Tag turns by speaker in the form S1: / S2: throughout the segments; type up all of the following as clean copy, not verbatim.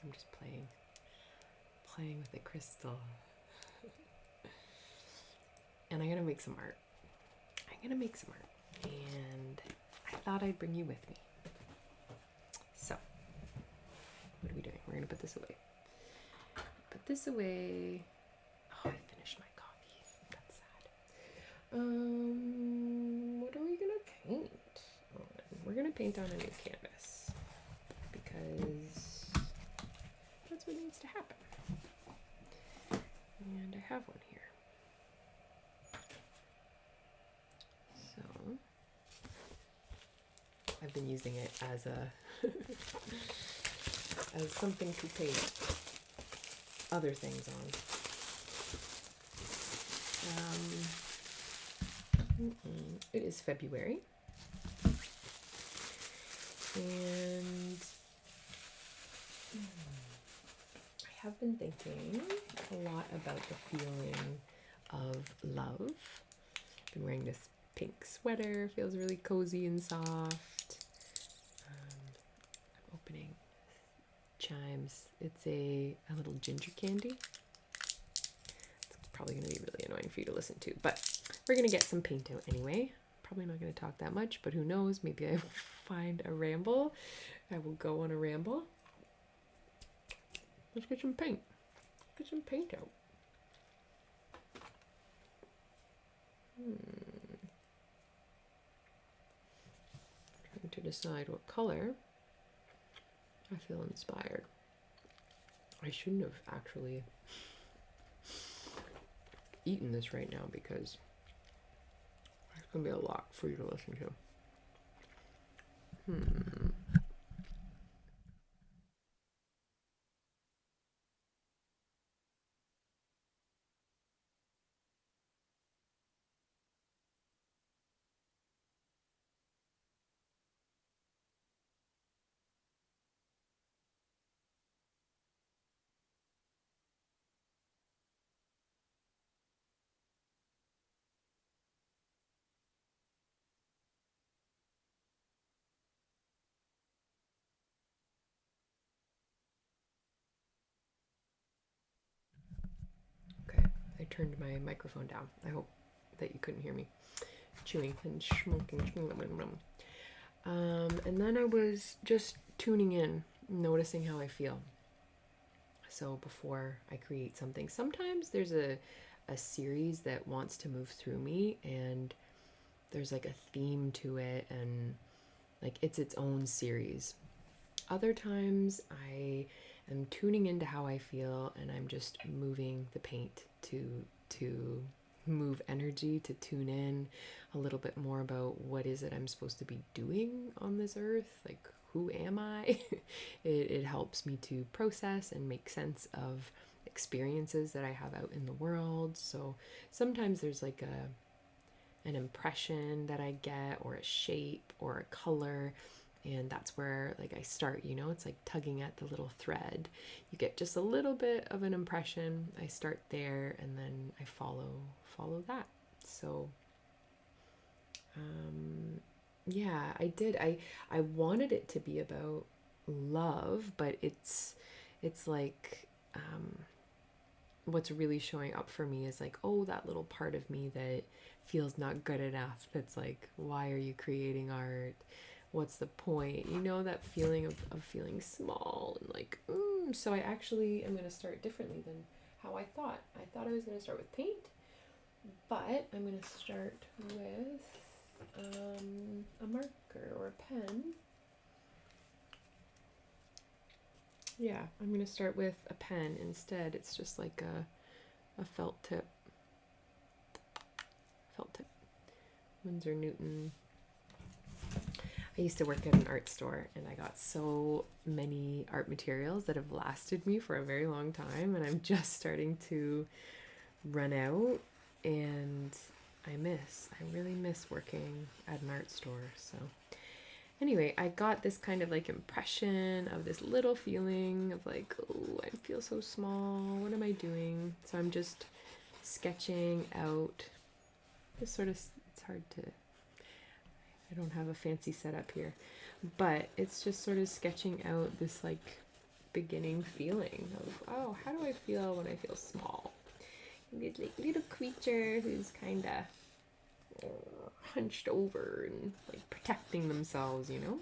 S1: I'm just playing with the crystal. And I'm gonna make some art. And I thought I'd bring you with me. So, what are we doing? We're gonna put this away. Oh, I finished my coffee. That's sad. What are we gonna paint on? We're gonna paint on a new canvas because that's what needs to happen. And I have one here. So I've been using it as a as something to paint other things on. It is February, and I have been thinking a lot about the feeling of love. I've been wearing this pink sweater, feels really cozy and soft. I'm opening Chimes. It's a little ginger candy. It's probably going to be really annoying for you to listen to, but we're going to get some paint out anyway. Probably not going to talk that much, but who knows? Maybe I will find a ramble. I will go on a ramble. Let's get some paint. Get some paint out. Trying to decide what color I feel inspired. I shouldn't have actually eaten this right now because it's going to be a lot for you to listen to. Okay, I turned my microphone down. I hope that you couldn't hear me chewing and smoking. And then I was just tuning in, noticing how I feel. So before I create something, sometimes there's a series that wants to move through me, and there's like a theme to it, and like it's its own series. Other times I am tuning into how I feel, and I'm just moving the paint to move energy, to tune in a little bit more about what is it I'm supposed to be doing on this earth, like who am I? It helps me to process and make sense of experiences that I have out in the world. So sometimes there's like an impression that I get, or a shape or a color, and that's where like I start, it's like tugging at the little thread. You get just a little bit of an impression, I start there, and then I follow that. So yeah, I wanted it to be about love, but it's like what's really showing up for me is like, oh, that little part of me that feels not good enough, that's like, why are you creating art? What's the point? That feeling of feeling small and like, so I actually am going to start differently than how I thought. I thought I was going to start with paint, but I'm going to start with a marker or a pen. Yeah, I'm going to start with a pen instead. It's just like a felt tip. Winsor Newton. I used to work at an art store, and I got so many art materials that have lasted me for a very long time, and I'm just starting to run out, and I really miss working at an art store. So anyway, I got this kind of like impression of this little feeling of like, oh, I feel so small, what am I doing? So I'm just sketching out this sort of, it's hard to, I don't have a fancy setup here, but it's just sort of sketching out this like beginning feeling of, oh, how do I feel when I feel small? And this like little creature who's kind of hunched over and like protecting themselves, you know?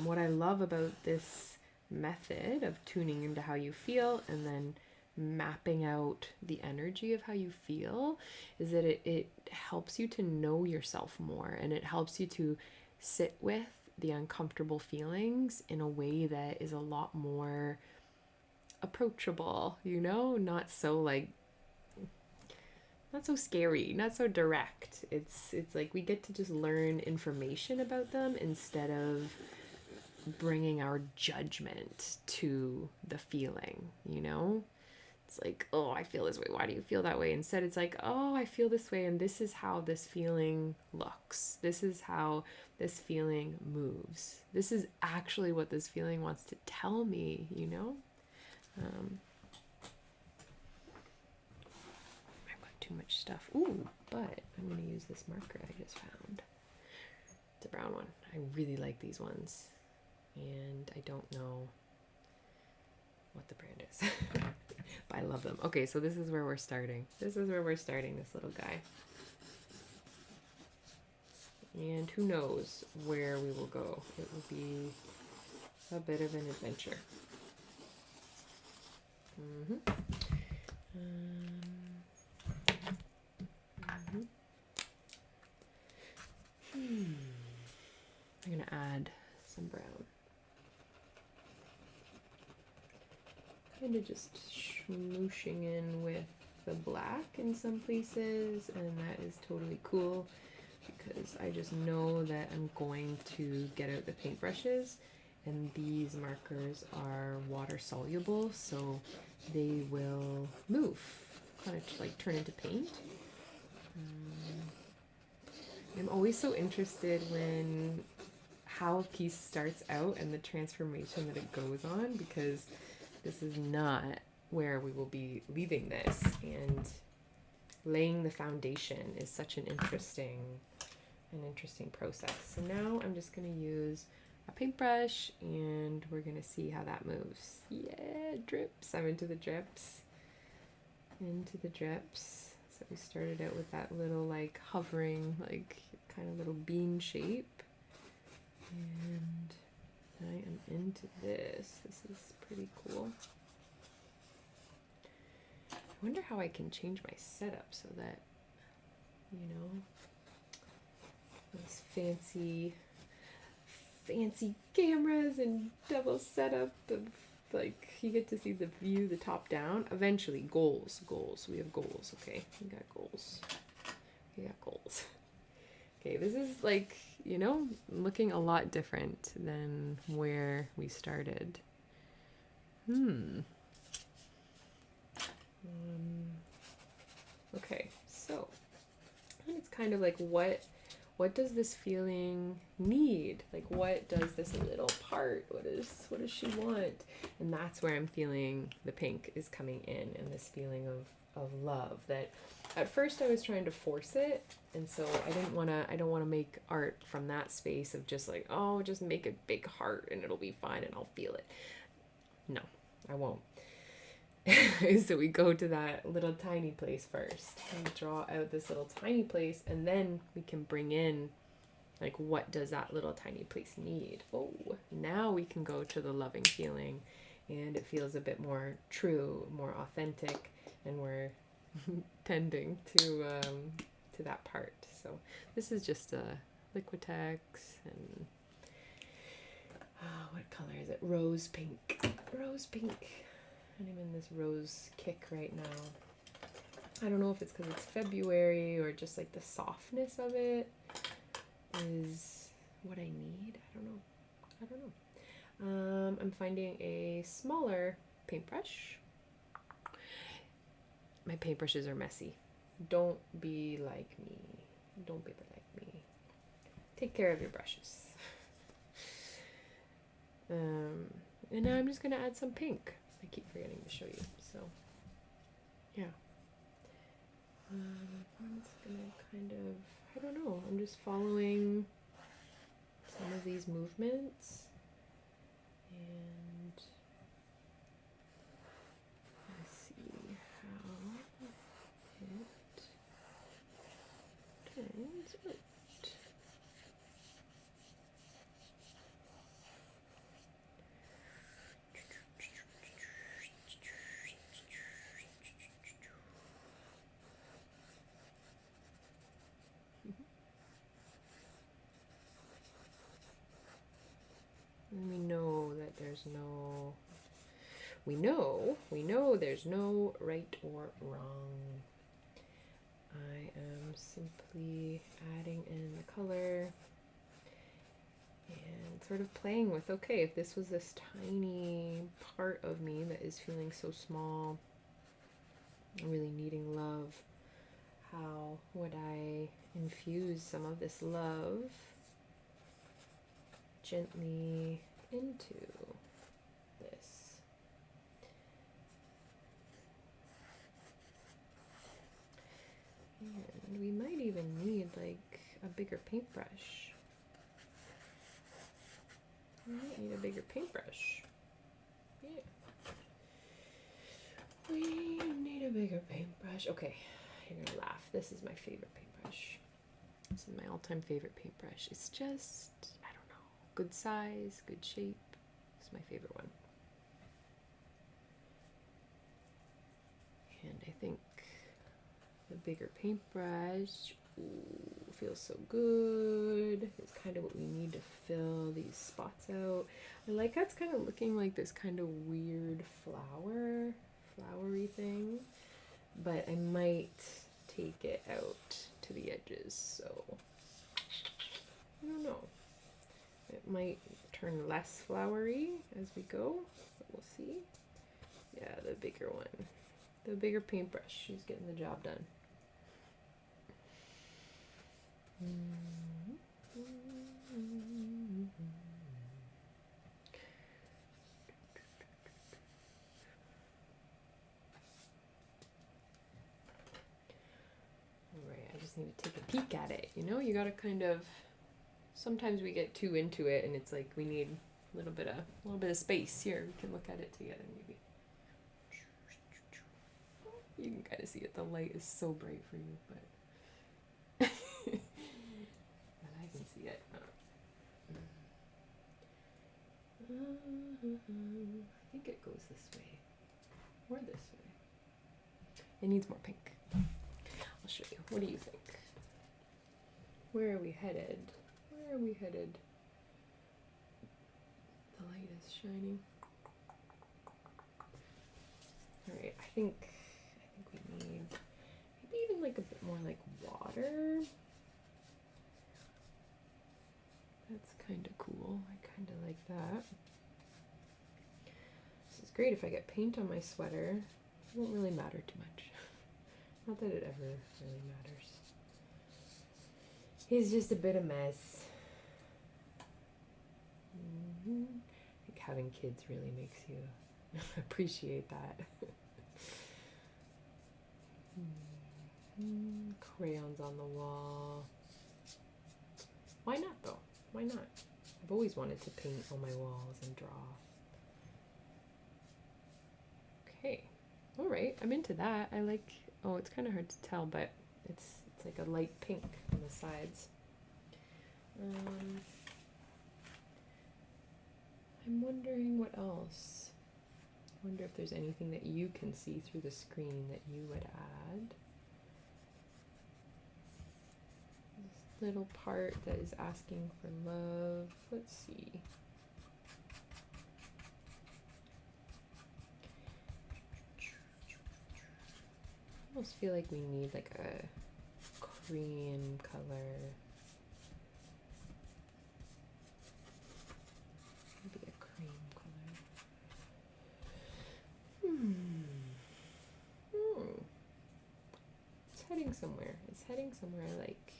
S1: What I love about this method of tuning into how you feel and then mapping out the energy of how you feel is that it helps you to know yourself more, and it helps you to sit with the uncomfortable feelings in a way that is a lot more approachable, you know, not so like not so scary, not so direct. It's like we get to just learn information about them instead of bringing our judgment to the feeling, you know? It's like, oh, I feel this way. Why do you feel that way? Instead, it's like, oh, I feel this way, and this is how this feeling looks. This is how this feeling moves. This is actually what this feeling wants to tell me, you know? I've got too much stuff. Ooh, but I'm going to use this marker I just found. It's a brown one. I really like these ones. And I don't know what the brand is. But I love them. Okay, so this is where we're starting. This little guy. And who knows where we will go. It will be a bit of an adventure. I'm going to add some brown. Kind of just smooshing in with the black in some places, and that is totally cool because I just know that I'm going to get out the paintbrushes, and these markers are water soluble, so they will move, kind of like turn into paint. I'm always so interested when how a piece starts out and the transformation that it goes on, because this is not where we will be leaving this, and laying the foundation is such an interesting process. So now I'm just going to use a paintbrush and we're going to see how that moves. Yeah, drips. I'm into the drips. So we started out with that little like hovering, like kind of little bean shape. And I am into this. This is pretty cool. I wonder how I can change my setup so that, you know, those fancy cameras and double setup of like you get to see the view, the top down. Eventually, goals. We have goals. Okay, we got goals. Okay, this is like, you know, looking a lot different than where we started. Okay, so it's kind of like what does this feeling need? Like, what does this little part, what does she want? And that's where I'm feeling the pink is coming in, and this feeling of love that at first I was trying to force it, and so I don't want to make art from that space of just like, oh, just make a big heart and it'll be fine and I'll feel it. No, I won't. So we go to that little tiny place first and draw out this little tiny place, and then we can bring in like, what does that little tiny place need? Oh, now we can go to the loving feeling, and it feels a bit more true, more authentic, and we're tending to that part. So this is just a Liquitex, and what color is it? Rose pink. And I'm in this rose kick right now. I don't know if it's because it's February or just like the softness of it is what I need. I don't know. I'm finding a smaller paintbrush. My paintbrushes are messy. Don't be like me. Take care of your brushes. And now I'm just going to add some pink. I keep forgetting to show you. So, yeah. I'm just going to kind of, I don't know, I'm just following some of these movements. And let's see how it turns out. And we know that there's no, we know there's no right or wrong. I am simply adding in the color and sort of playing with, okay, if this was this tiny part of me that is feeling so small, really needing love, how would I infuse some of this love gently into this? And we might even need like a bigger paintbrush. We might need a bigger paintbrush. Yeah. We need a bigger paintbrush. Okay, you're gonna laugh. This is my favorite paintbrush. This is my all-time favorite paintbrush. It's just, I don't know, good size, good shape. It's my favorite one. And I think the bigger paintbrush, ooh, feels so good. It's kind of what we need to fill these spots out. I like how it's kind of looking like this kind of weird flowery thing, but I might take it out to the edges, so I don't know. It might turn less flowery as we go, but we'll see. Yeah, the bigger one. The bigger paintbrush. She's getting the job done. Alright, I just need to take a peek at it. You know, you gotta kind of, sometimes we get too into it and it's like we need a little bit of space. Here, we can look at it together maybe. You can kind of see it. The light is so bright for you, but but I can see it. I think it goes this way or this way. It needs more pink. I'll show you. What do you think? Where are we headed? Where are we headed? The light is shining. All right, I think we need maybe even like a bit more like water. That's kind of cool. I kind of like that. This is great if I get paint on my sweater. It won't really matter too much. Not that it ever really matters. He's just a bit of mess. I think having kids really makes you appreciate that. Crayons on the wall. Why not though? Why not? I've always wanted to paint on my walls and draw. Okay. Alright, I'm into that. I like, oh, it's kind of hard to tell, but it's like a light pink on the sides. I'm wondering what else. I wonder if there's anything that you can see through the screen that you would add. This little part that is asking for love. Let's see. I almost feel like we need like a cream color. Maybe a cream color. It's heading somewhere. It's heading somewhere I like.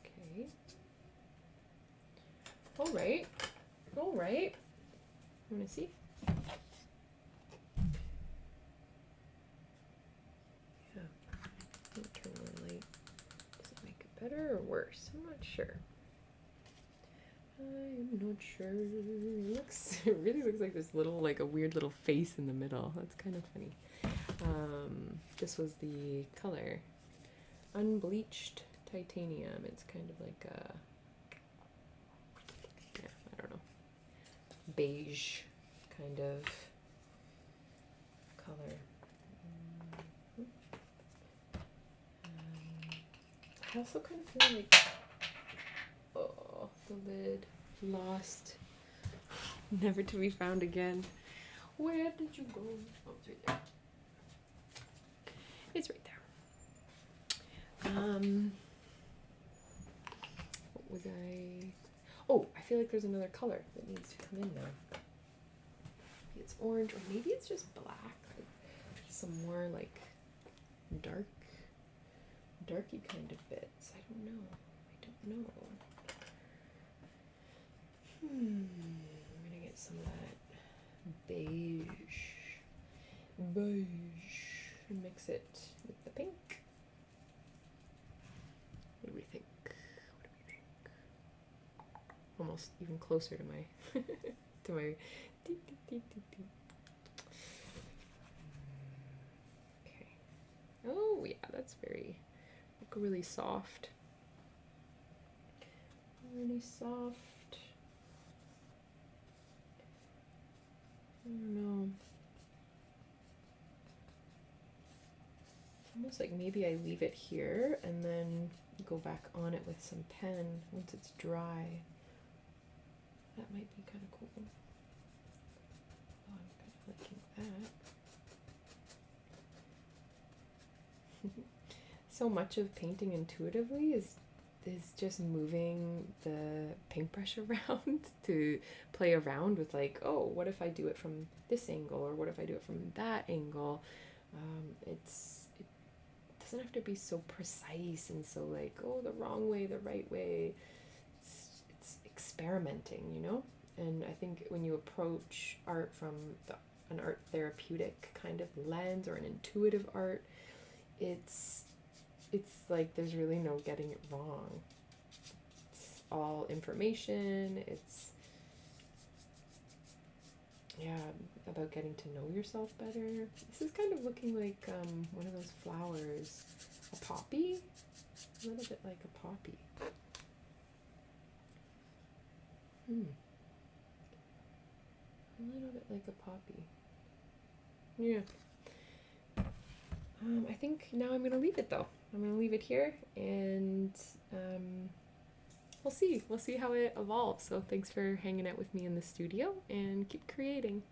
S1: Okay. Alright. Alright. I'm gonna see. Yeah. Turn the light better or worse? I'm not sure. I'm not sure. It really looks like this little, like a weird little face in the middle. That's kind of funny. This was the color Unbleached Titanium. It's kind of like a, yeah, I don't know, beige kind of color. I also kind of feel like, oh, the lid lost, never to be found again. Where did you go? Oh, it's right there. It's right there. What was I? Oh, I feel like there's another color that needs to come in now. Maybe it's orange, or maybe it's just black. Like some more like darky kind of bits. I don't know. I'm gonna get some of that beige, and mix it with the pink. What do we think? Almost even closer to my to my. Okay. Oh yeah, that's very like really soft. Really soft. I don't know. It's almost like maybe I leave it here and then go back on it with some pen once it's dry. That might be kind of cool. Oh, I'm kind of liking that. So much of painting intuitively is just moving the paintbrush around to play around with, like, oh, what if I do it from this angle, or what if I do it from that angle? It doesn't have to be so precise and so like, oh, the wrong way, the right way. It's experimenting, you know? And I think when you approach art from an art therapeutic kind of lens, or an intuitive art, it's like there's really no getting it wrong. It's all information. It's, yeah, about getting to know yourself better. This is kind of looking like one of those flowers. A poppy? A little bit like a poppy. A little bit like a poppy. Yeah. I think now I'm going to leave it though. I'm going to leave it here, and we'll see how it evolves. So thanks for hanging out with me in the studio, and keep creating.